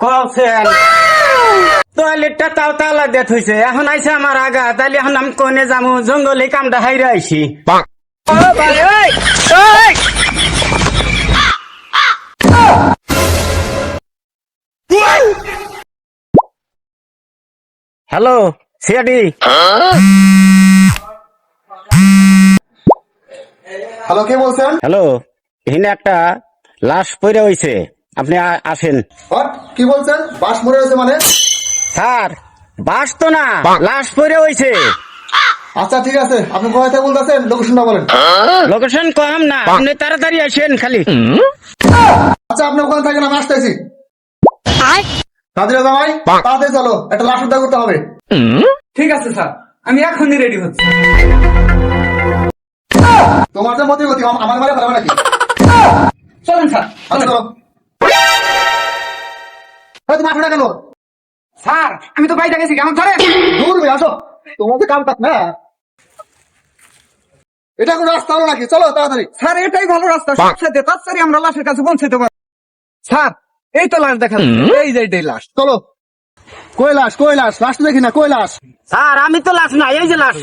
কছেন টয়লেটটা তাও তালা দিয়ে থইছে, এখন আইছে আমার আগা, তাইলে এখন আমি কোনে যাবো? জঙ্গলে কামটা হাইরা আইছি। হ্যালো সিয়াডি। হ্যালো, কে বলছেন? হ্যালো, এখানে একটা লাশ পড়ে হইছে, আপনি আসেন। হোয়াট? কি বলছেন? বাস মরে গেছে মানে? স্যার বাস তো না, লাশ পড়ে হইছে। আচ্ছা ঠিক আছে, আপনি কোথায় থেকে বলতেছেন? লোকেশনটা বলেন। লোকেশন কম না, আপনি তাড়াতাড়ি আসেন খালি। আচ্ছা আপনি ওখানে থাকেন, আমি আসতেছি। কাদিরা জামাই, তাড়াতাড়ি চলো, একটা লাশ উদ্ধার করতে হবে। ঠিক আছে স্যার, আমি এখনই রেডি হচ্ছি। তোমার যে মতি গতি আমার মারে ফেলাবে নাকি? চলেন স্যার। আচ্ছা চলো। তুমি আসো না কেন? স্যার আমি তো বাইরে গেছি, আমার ধরে। দূর হয়ে আসো, তোমার যে কাম কাজ না। এটা কোনো রাস্তা হলো নাকি? চলো তাড়াতাড়ি। স্যার এটাই ভালো রাস্তা, সবসাথে তাড়াতাড়ি আমরা লাশের কাছে পৌঁছাতে পারি। স্যার এই তো লাশ দেখা যাচ্ছে, এই যে এটাই লাশ। চলো। কৈলাস, কৈলাস, লাশ তো দেখি না, কৈলাস। স্যার আমি তো লাশ না, এই যে লাশ।